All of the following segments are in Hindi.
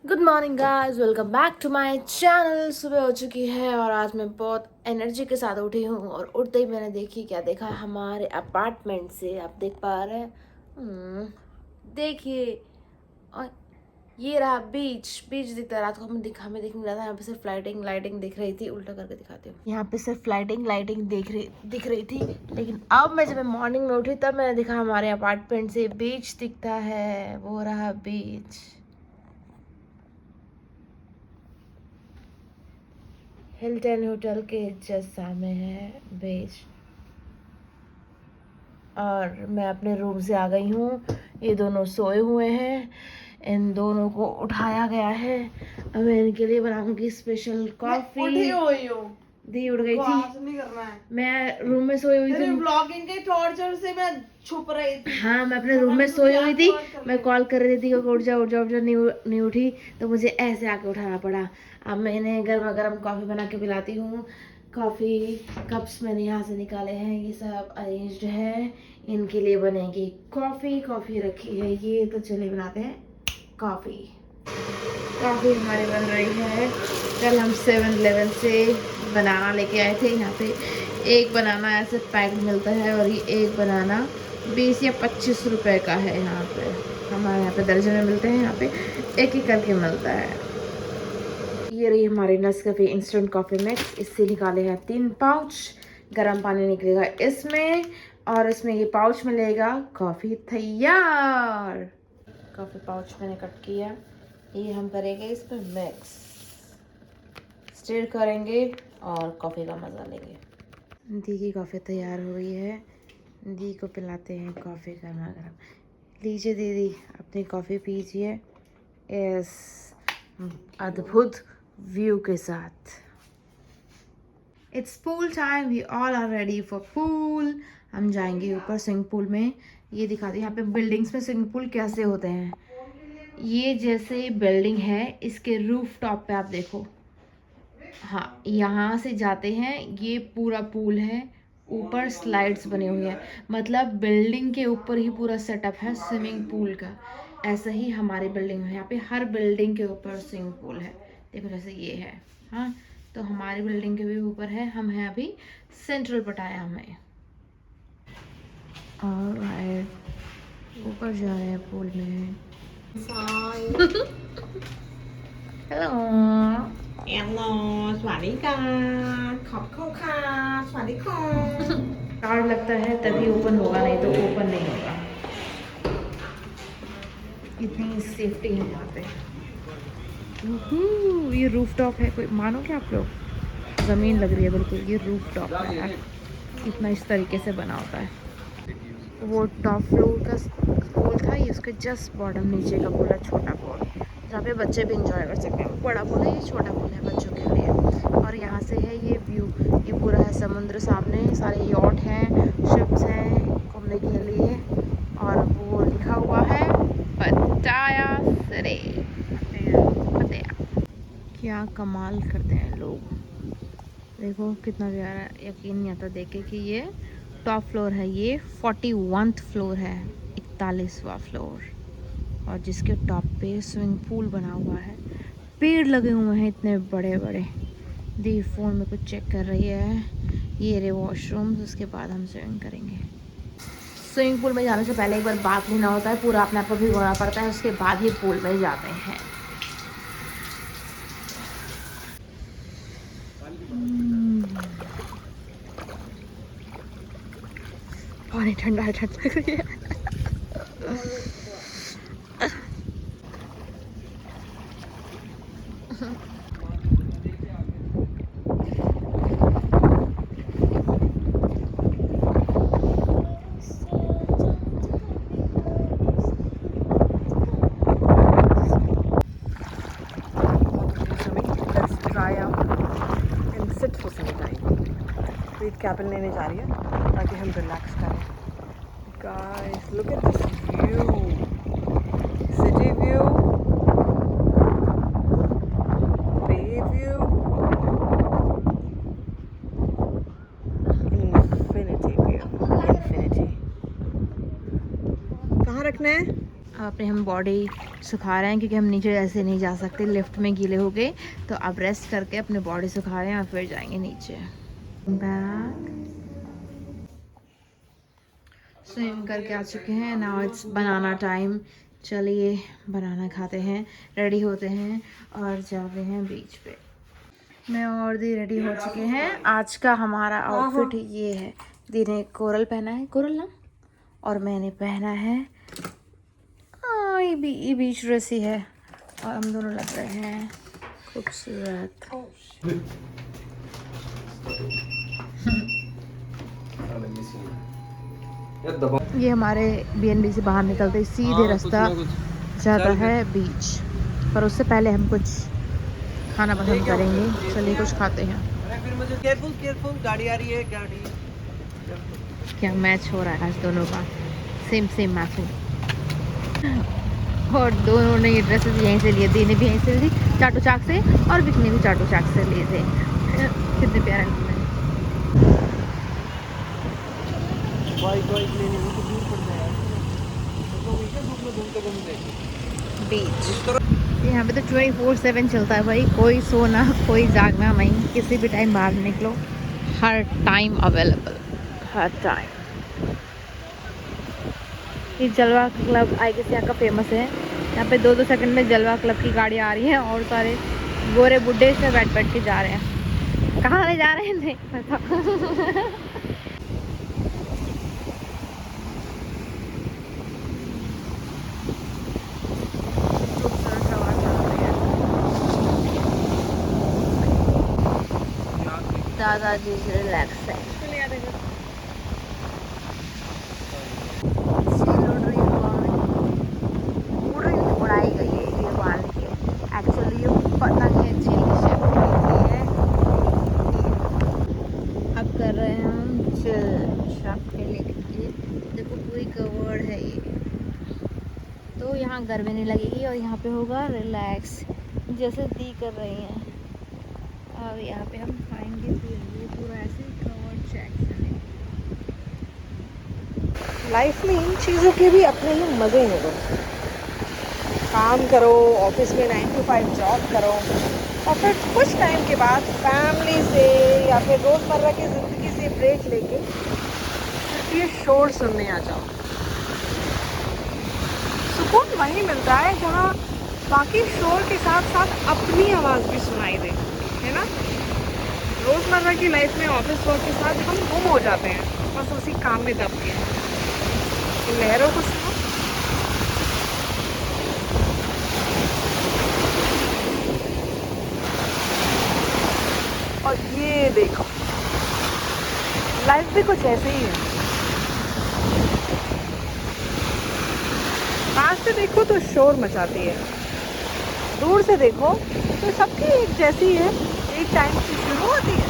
Good morning guys, welcome back to my channel. सुबह हो चुकी है और आज मैं बहुत एनर्जी के साथ उठी हूँ और उठते ही मैंने क्या देखा हमारे अपार्टमेंट से। आप देख पा रहे हैं? देखिए, और ये रहा बीच। बीच दिखता है। रात को हमें दिख नहीं रहा था। यहाँ पे सिर्फ लाइटिंग लाइटिंग दिख रही थी। उल्टा करके दिखाती हूँ। यहाँ पे सिर्फ लाइटिंग लाइटिंग दिख रही थी। लेकिन अब मैं जब मॉर्निंग में उठी तब मैंने देखा हमारे अपार्टमेंट से बीच दिखता है। वो रहा बीच। हिल्टन होटल के जस्ट सामने है बीच। और मैं अपने रूम से आ गई हूँ। ये दोनों सोए हुए हैं। इन दोनों को उठाया गया है। अब मैं इनके लिए बनाऊंगी स्पेशल कॉफी। उठी हुई हूँ। दी उड़ गई थी। नहीं करना है। मैं रूम में सोई हुई थी। ब्लॉगिंग के टॉर्चर से मैं छुप रही थी। हाँ, मैं अपने रूम में सोई हुई थी। मैं कॉल कर रही थी, उठ जाओ उठ जाओ उठ जाओ, नहीं उठी तो मुझे ऐसे आके उठाना पड़ा। अब मैं इन्हें गर्मा गर्म कॉफ़ी बना के पिलाती हूँ। कॉफ़ी कप्स मैंने यहाँ से निकाले हैं, ये सब अरेंज्ड है। इनके लिए बनेगी कॉफ़ी। कॉफ़ी रखी है ये, तो चलिए बनाते हैं कॉफ़ी। कॉफ़ी हमारी बन रही है। कल हम 7-Eleven से बनाना लेके आए थे। यहाँ पे एक बनाना ऐसे पैक मिलता है और ये एक बनाना 20 या 25 रुपए का है। यहाँ पे हमारे यहाँ पे दर्जन में मिलते हैं। यहाँ पे एक एक करके मिलता है। ये रही हमारी नेस्कैफे इंस्टेंट कॉफ़ी मिक्स। इससे निकाले हैं 3 पाउच। गर्म पानी निकलेगा इसमें और इसमें ये पाउच मिलेगा। कॉफ़ी तैयार। कॉफ़ी पाउच मैंने कट किया। ये हम करेंगे इस पर मिक्स, स्टिर करेंगे और कॉफ़ी का मज़ा लेंगे। दी की कॉफ़ी तैयार हो गई है। दी को पिलाते हैं कॉफ़ी गर्मा गर्म। लीजिए दीदी, अपनी कॉफ़ी पीजिए इस अद्भुत व्यू के साथ। It's pool time, we all are ready for pool. हम जाएंगे ऊपर स्विमिंग पूल में। ये दिखाते हैं यहाँ पे बिल्डिंग्स में स्विमिंग पूल कैसे होते हैं। ये जैसे बिल्डिंग है, इसके रूफ टॉप पे आप देखो। हाँ, यहाँ से जाते हैं। ये पूरा पूल है। ऊपर स्लाइड्स बने हुए हैं। मतलब बिल्डिंग के ऊपर ही पूरा सेटअप है स्विमिंग पूल का। ऐसा ही हमारी बिल्डिंग में, यहाँ पे हर बिल्डिंग के ऊपर स्विमिंग पूल है। देखो जैसे ये है। हाँ, तो हमारी बिल्डिंग के भी ऊपर है। हम हैं अभी सेंट्रल पटाया में। और ऊपर जा रहे हैं पूल में। हेलो। แอนนอสวัสดีค่ะขอบคุณค่ะสวัสดีค่ะ कार्ड लगता है तभी ओपन होगा, नहीं तो ओपन नहीं होगा। इतनी सेफ्टी है यहाँ पे। ये रूफ टॉप है। कोई मानोगे आप लोग, ज़मीन लग रही है बिल्कुल। ये रूफ टॉप है यार। इतना इस तरीके से बना होता है। वो टॉप फ्लोर का पूल था, ये उसके जस्ट बॉटम नीचे का पूरा छोटा पूल, जहाँ पे बच्चे भी इंजॉय कर सकते हैं। बड़ा पूल है, ये छोटा पूल है बच्चों के लिए। और यहाँ से है ये व्यू। ये पूरा है समुद्र सामने, सारे यॉट हैं, शिप्स हैं घूमने के लिए। और वो लिखा हुआ है पटाया सिटी, पटाया। क्या कमाल करते हैं लोग। देखो कितना प्यारा। यकीन नहीं आता देख के कि ये टॉप फ्लोर है। ये 41th फ्लोर है, 41वां फ्लोर। और जिसके टॉप पे स्विमिंग पूल बना हुआ है। पेड़ लगे हुए हैं इतने बड़े बड़े। दी फोन में कुछ चेक कर रही है। ये रे वॉशरूम, उसके बाद हम स्विमिंग करेंगे। स्विमिंग पूल में जाने से पहले एक बार बात लेना होता है, पूरा अपने आप को भिगोना पड़ता है, उसके बाद ही पूल में जाते हैं। पानी ठंडा है, ठंड लग रही है। कैबिन लेने जा रही है ताकि हम रिलैक्स करें। Guys look at this view, city view, bay view, infinity view. Infinity कहाँ रखना है? अपने हम बॉडी सुखा रहे हैं क्योंकि हम नीचे ऐसे नहीं जा सकते, लिफ्ट में गीले हो गए। तो अब रेस्ट करके अपने बॉडी सुखा रहे हैं और फिर जाएंगे नीचे। बैक स्विम करके आ चुके हैं। Now it's banana time. चलिए बनाना खाते हैं, रेडी होते हैं और जाते हैं बीच पे। मैं और दी रेडी हो चुके हैं। आज का हमारा आउटफिट ये है। दी ने कोरल पहना है, कोरल ना, और मैंने पहना है ये बीच ड्रेस ही है। और हम दोनों लग रहे हैं खूबसूरत। ये हमारे BNB से बाहर निकलते सीधे रास्ता जाता है बीच, पर उससे पहले हम कुछ खाना पसंद करेंगे। चलिए कुछ खाते हैं। फिर मुझे केयरफुल गाड़ी आ रही है, गाड़ी। क्या मैच हो रहा है आज दोनों का, सेम मैचिंग। और दोनों ने ये ड्रेसेस यहीं से लिए, दी ने भी यहीं से ली चाटू चाक से, और विक ने भी चाटू चाक से लिए थे। कितने प्यारे लग रहे हैं। बीच यहाँ पे तो 24/7 चलता है भाई, कोई सोना कोई जागना नहीं, किसी भी टाइम बाहर निकलो, हर टाइम अवेलेबल, हर टाइम। ये जलवा क्लब आई गेस यहाँ का फेमस है। यहाँ पे 2-2 सेकंड में जलवा क्लब की गाड़ी आ रही है और सारे गोरे बुड्ढे इसमें बैठ के जा रहे हैं। कहाँ ले जा रहे हैं नहीं पता। दादाजी रिलैक्स है। उड़ाई गई है ये बाल के। एक्चुअली ये पतंग है, झील की शेप है। अब कर रहे हैं हम चिल खेलने के लिए। देखो पूरी कवर्ड है ये, तो यहाँ गर्मी नहीं लगेगी और यहाँ पे होगा रिलैक्स, जैसे दी कर रही हैं। अब यहाँ पे हम खाएंगे पिएंगे, पूरा ऐसे कवर्ड चेक करेंगे। लाइफ में इन चीज़ों के भी अपने ही मज़े हैं दोस्तों। काम करो, ऑफिस में 9 to 5 जॉब करो, और फिर कुछ टाइम के बाद फैमिली से या फिर रोज़मर्रा की ज़िंदगी से ब्रेक लेके सिर्फ ये शोर सुनने आ जाओ। सुकून वहीं मिलता है जहाँ बाकी शोर के साथ साथ अपनी आवाज़ भी सुनाई दे, है ना। रोज़मर्रा की लाइफ में ऑफिस वर्क के साथ हम गुम हो जाते हैं, बस उसी काम में दब के। लहरों को सुनो, और ये देखो लाइफ भी कुछ ऐसे ही है। पास से देखो तो शोर मचाती है, दूर से देखो तो सबकी एक जैसी है। एक टाइम से शुरू होती है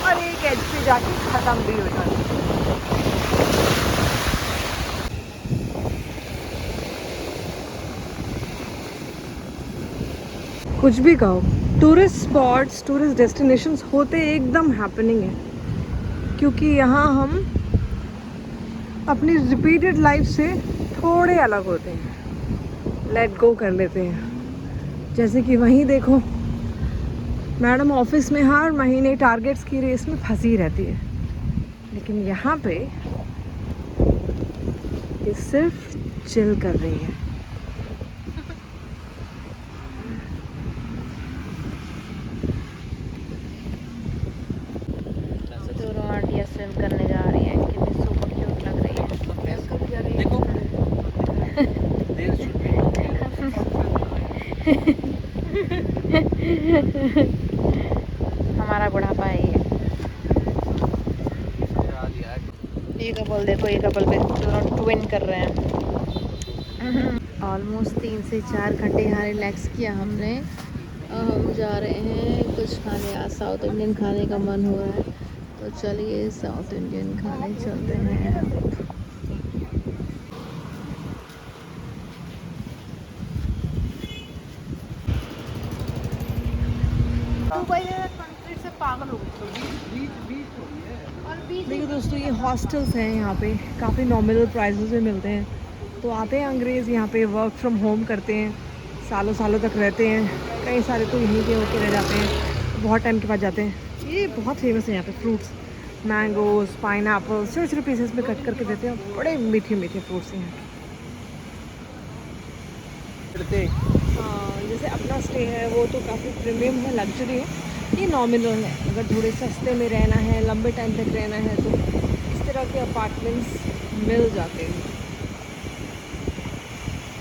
और एक एज पे जाके ख़त्म भी हो जाती है। कुछ भी कहो, टूरिस्ट स्पॉट्स, टूरिस्ट डेस्टिनेशंस होते एकदम हैपनिंग है, क्योंकि यहाँ हम अपनी रिपीटेड लाइफ से थोड़े अलग होते हैं, लेट गो कर लेते हैं। जैसे कि वहीं देखो, मैडम ऑफिस में हर महीने टारगेट्स की रेस में फंसी रहती है, लेकिन यहाँ पे ये सिर्फ चिल कर रही है। दोनों आंटियाँ स्विम करने जा रही हैं, कितनी सुपर क्यूट लग रही है। देखो हमारा बुढ़ापा है ये। कपल देखो, ये कपल पे दोनों ट्विन कर रहे हैं। ऑलमोस्ट 3 से 4 घंटे यहाँ रिलैक्स किया हमने। हम जा रहे हैं कुछ खाने, आज साउथ इंडियन खाने का मन हो रहा है, तो चलिए साउथ इंडियन खाने चलते हैं। से पागल हो गई। देखिए दोस्तों, ये हॉस्टल्स हैं, यहाँ पे काफ़ी नॉमिनल प्राइसेस में मिलते हैं, तो आते हैं अंग्रेज़ यहाँ पे, वर्क फ्रॉम होम करते हैं, सालों सालों तक रहते हैं। कई सारे तो यहीं के होके रह जाते हैं, बहुत टाइम के बाद जाते हैं। ये बहुत फेमस है यहाँ पे फ्रूट्स, मैंगोज़, पाइनएप्पल छोटे छोटे पीसेस में कट करके देते हैं। बड़े मीठे मीठे फ्रूट्स हैं यहाँ के। हाँ, जैसे अपना स्टे है वो तो काफ़ी प्रीमियम है, लग्जरी है। ये नॉमिनल है। अगर थोड़े सस्ते में रहना है, लंबे टाइम तक रहना है, तो इस तरह के अपार्टमेंट्स मिल जाते हैं।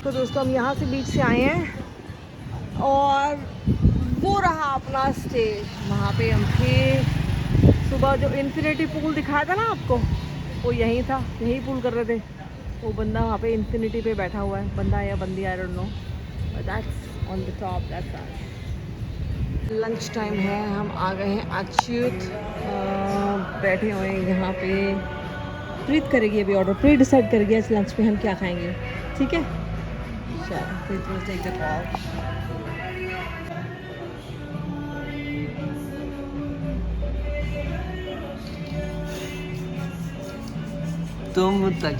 तो दोस्तों हम यहाँ से बीच से आए हैं और वो रहा अपना स्टे। वहाँ पे हम थे सुबह। जो इन्फिनिटी पूल दिखाया था ना आपको, वो यहीं था, यहीं पूल कर रहे थे। वो बंदा वहाँ पे इन्फिनिटी पे बैठा हुआ है, बंदा या बंदी, I don't know, but that's on the top, that's lunch time है। हम आ गए हैं अच्युत, बैठे हुए हैं यहाँ पे। प्रीत करेगी अभी ऑर्डर, प्रीत डिसाइड करेगी आज लंच में हम क्या खाएंगे, ठीक है। चलो प्रीत विल टेक द कॉल। तुम तक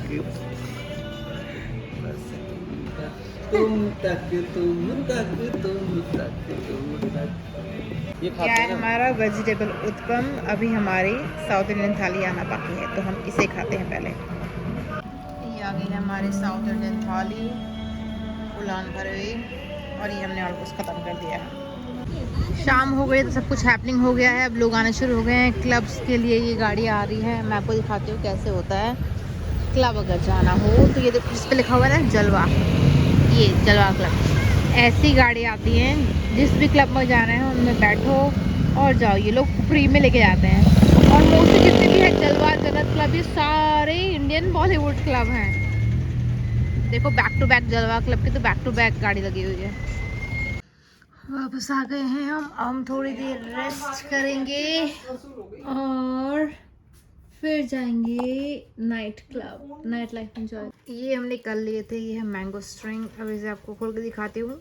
तुम तक तुम तक तुम तक तुम तक। ये क्या है हमारा वेजिटेबल उत्पम। अभी हमारी साउथ इंडियन थाली आना बाकी है, तो हम इसे खाते हैं पहले। ये आ गई है हमारी साउथ इंडियन थाली, उलान भरे हुई, और ये हमने ऑलमोस्ट ख़त्म कर दिया है। शाम हो गई तो सब कुछ हैपनिंग हो गया है। अब लोग आने शुरू हो गए हैं। क्लब्स के लिए ये गाड़ी आ रही है, मैं आपको दिखाती हूँ कैसे होता है। क्लब अगर जाना हो तो ये जिस पे लिखा हुआ है ना जलवा, ये जलवा क्लब, ऐसी गाड़ी आती है। जिस भी क्लब में जाना है उनमें बैठो और जाओ। ये लोग फ्री में लेके जाते हैं। और मोस्टली जितने भी है जलवा, जन्नत क्लब, ये सारे इंडियन बॉलीवुड क्लब हैं। देखो बैक टू बैक जलवा क्लब की तो बैक टू बैक गाड़ी लगी हुई है। वापस आ गए हैं हम थोड़ी देर रेस्ट करेंगे और फिर जाएंगे night club, night life enjoy. ये हमने कल लिए थे, ये है मैंगो स्ट्रिंग। अब इसे आपको खोल के दिखाती हूँ।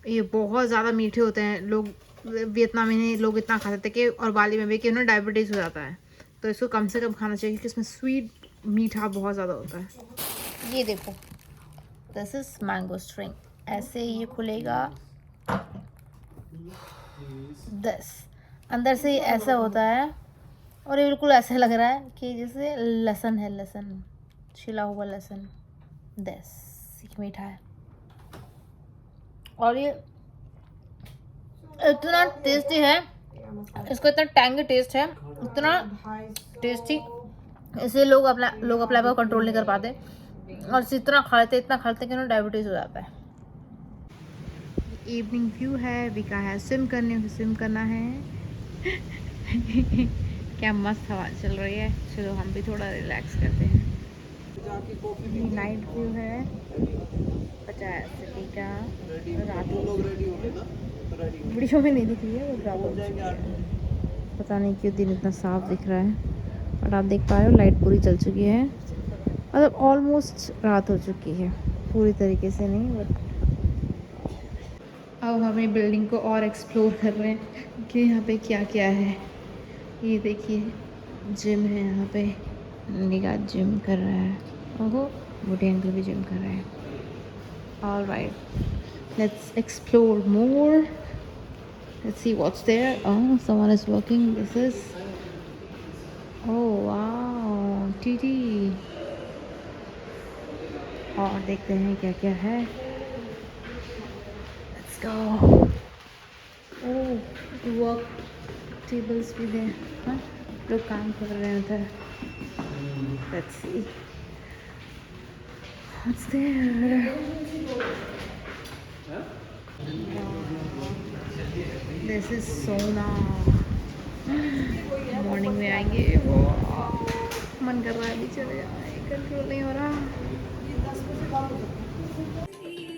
ये बहुत ज़्यादा मीठे होते हैं। लोग वियतनामी में लोग इतना खाते थे कि, और बाली में भी, कि उन्हें डायबिटीज़ हो जाता है। तो इसको कम से कम खाना चाहिए क्योंकि इसमें स्वीट मीठा बहुत ज़्यादा होता है। ये देखो, दिस इज मैंगो स्ट्रिंग। ऐसे ये खुलेगा, दस अंदर से ऐसा होता है, और ये बिल्कुल ऐसा लग रहा है कि जैसे लहसुन है, लहसुन, छिला हुआ लहसुन। दस मीठा है और ये इतना टेस्टी है। इसका इतना टैंगी टेस्ट है, इतना टेस्टी, इसे लोग अपने को कंट्रोल नहीं कर पाते और जितना खाते कि उन्हें डायबिटीज़ हो जाता है। इवनिंग व्यू है, विका है स्विम करना है। क्या मस्त हवा चल रही है। चलो हम भी थोड़ा रिलैक्स करते हैं। नाइट व्यू है 50 सिटी का। रात वीडियो में नहीं दिख रही है, वो रात हो चुकी है। पता नहीं क्यों दिन इतना साफ दिख रहा है, और आप देख पा रहे हो लाइट पूरी जल चुकी है। मतलब ऑलमोस्ट रात हो चुकी है, पूरी तरीके से नहीं, बट अब हमें बिल्डिंग को और एक्सप्लोर कर रहे हैं कि यहाँ पे क्या क्या है। ये देखिए जिम है यहाँ पे, निगाह जिम कर रहा है। ओहो, बूढ़े अंकल भी जिम कर रहे हैं। All right, let's explore more, let's see what's there. Oh, someone is working. This is, oh wow, TT. और देखते हैं क्या क्या है। लेट्स गो। ओह, वर्क टेबल्स भी हैं। हाँ, लोग काम कर रहे हैं उधर। Let's see what's there. This is sauna. Morning में आएंगे, वो मन कर रहा है अभी चले जाए, कंट्रोल नहीं हो रहा।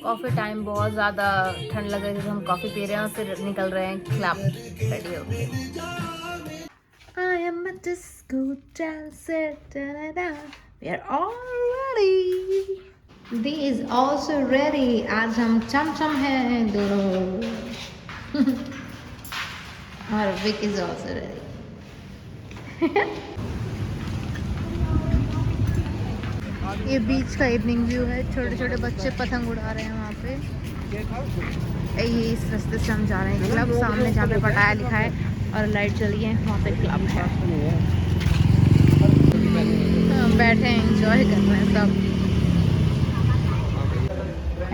कॉफ़ी टाइम, बहुत ज़्यादा ठंड लग रही थी तो हम कॉफ़ी पी रहे हैं और फिर निकल रहे हैं क्लब रेडी होके। I am a disco dancer, da-da-da. We are all ready. Dee is also ready. आज हम चम हैं दोनों। और Vic is also ready. ये बीच का इवनिंग व्यू है, छोटे छोटे बच्चे पतंग उड़ा रहे हैं वहाँ पे। ये इस रास्ते से हम जा रहे हैं क्लब, सामने जहाँ पे पटाया लिखा है और लाइट चली है वहाँ पे क्लब है। हम बैठे हैं, एंजॉय कर रहे हैं सब।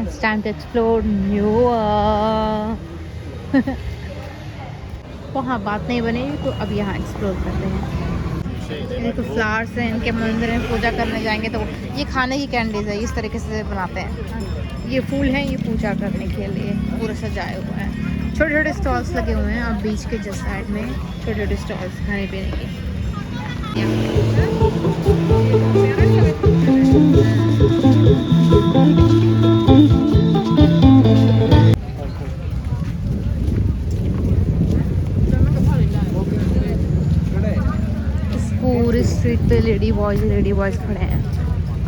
It's time to explore New वहाँ बात नहीं बनी तो अब यहाँ एक्सप्लोर करते हैं। ये तो फ्लावर्स हैं, इनके मंदिर में पूजा करने जाएंगे तो ये खाने की कैंडीज है, इस तरीके से बनाते हैं। ये फूल हैं, ये पूजा करने के लिए पूरा सजाए हुए हैं। छोटे छोटे स्टॉल्स लगे हुए हैं अब बीच के जस्ट साइड में, छोटे छोटे स्टॉल्स खाने पीने के। पूरी स्ट्रीट पे लेडी बॉयज खड़े हैं।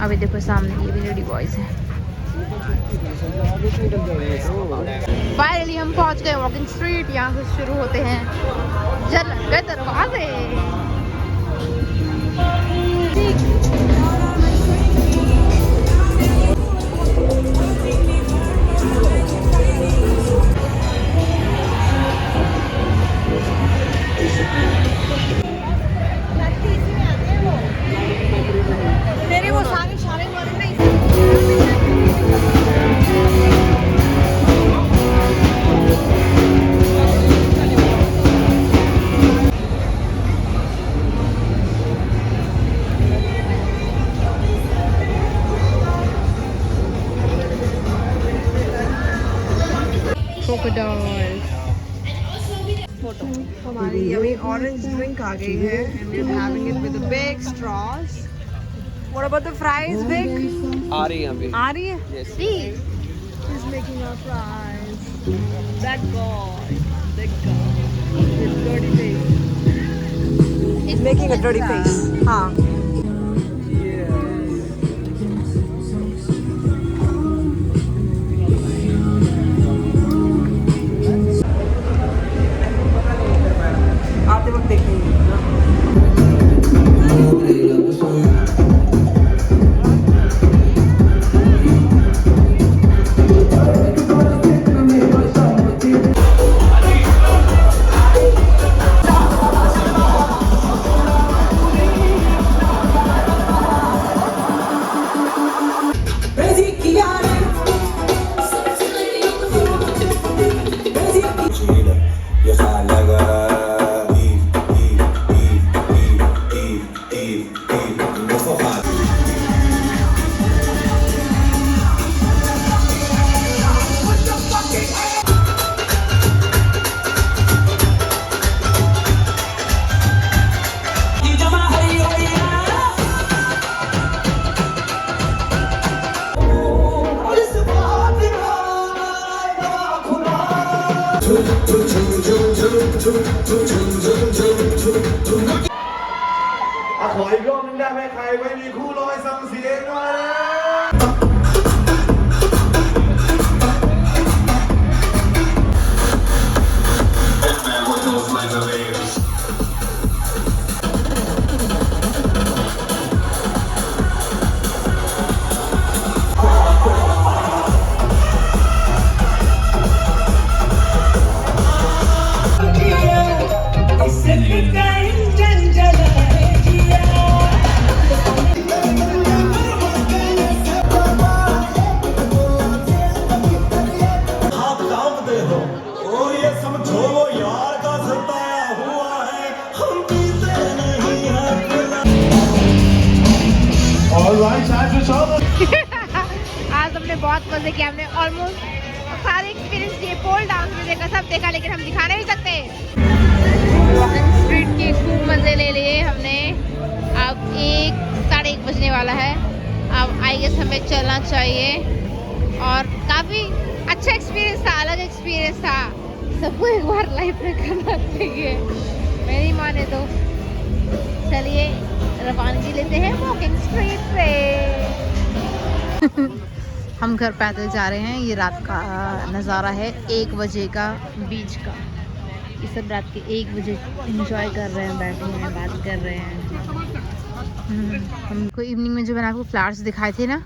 अभी देखो सामने ये भी लेडी बॉयज हैं। फाइनली हम पहुंच गए वॉकिंग स्ट्रीट। यहाँ से शुरू होते हैं जन्नत के दरवाजे। मेरे वो सारे सारे वाले नहीं। हमारी अभी ऑरेंज ड्रिंक आ गई है and we're having it with the big straws. What about the fries, Vic? आ रही है अभी। आ रही है? Yes. He's making our fries. That guy, with dirty face. He's making a dirty face. हाँ. आते वक्त देखेंगे।ขออีกรอบนึงได้ไหมใครไม่มีคู่ร้อยส่งเสียงหน่อยเลย आज हमने बहुत मजे किए, हमने ऑलमोस्ट सारे एक्सपीरियंस किए, पोल डांस भी देखा, सब देखा, लेकिन हम दिखा नहीं सकते। वॉकिंग स्ट्रीट के खूब मजे ले लिए हमने। अब 1-1:30 बजने वाला है। अब आई गेस हमें चलना चाहिए। और काफ़ी अच्छा एक्सपीरियंस था, अलग एक्सपीरियंस था, सबको एक बार लाइफ में करना चाहिए, मेरी माने तो। चलिए रवानगी लेते हैं वॉकिंग स्ट्रीट पे। हम घर पैदल जा रहे हैं। ये रात का नज़ारा है 1 बजे का बीच का। ये सब रात के 1 बजे एंजॉय कर रहे हैं, बैठे हैं, बात कर रहे हैं। हमको इवनिंग में जो मैंने आपको फ्लावर्स दिखाए थे ना,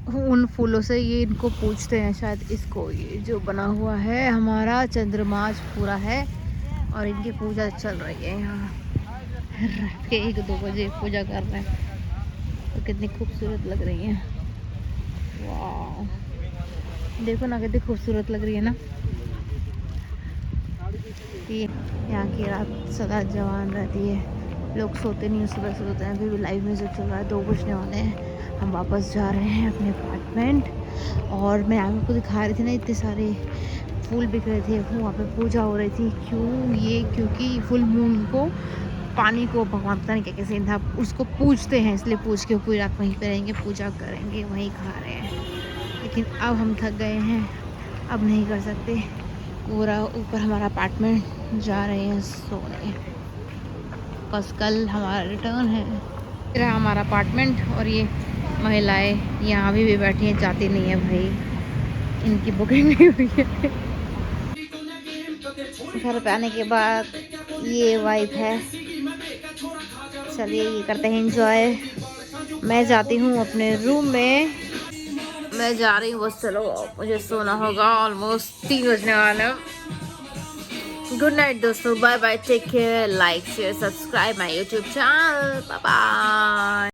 उन फूलों से ये इनको पूछते हैं शायद इसको। ये जो बना हुआ है हमारा चंद्रमास पूरा है और इनकी पूजा चल रही है यहाँ। रात के 1-2 बजे पूजा कर रहे हैं, तो कितनी खूबसूरत लग रही है। वाह, देखो ना कितनी खूबसूरत लग रही है ना। ये यहाँ की रात सदा जवान रहती है, लोग सोते नहीं, सुबह से सोते हैं। अभी भी लाइव म्यूजिक चल रहा है, 2 बजने वाले हैं। हम वापस जा रहे हैं अपने अपार्टमेंट। और मैं आपको दिखा रही थी ना, इतने सारे फूल बिक रहे थे, वहाँ पे पूजा हो रही थी। क्योंकि फुल मून को, पानी को भगवान पता नहीं क्या कैसे था, उसको पूजते हैं, इसलिए पूछ के पूरी रात वहीं पे रहेंगे, पूजा करेंगे, वहीं खा रहे हैं। लेकिन अब हम थक गए हैं, अब नहीं कर सकते। पूरा ऊपर हमारा अपार्टमेंट जा रहे हैं सोने, बस कल हमारा रिटर्न है। फिर हमारा अपार्टमेंट और ये महिलाएं यहाँ भी बैठी हैं, जाती नहीं है भाई, इनकी बुकिंग नहीं हुई है। घर पे आने के बाद ये वाइब है। चलिए ये करते हैं एंजॉय। मैं जाती हूँ अपने रूम में, मैं जा रही हूँ बस। चलो मुझे सोना होगा, ऑलमोस्ट 3 बजने वाले हैं। गुड नाइट दोस्तों, bye bye, take care, like share subscribe my YouTube channel, bye bye.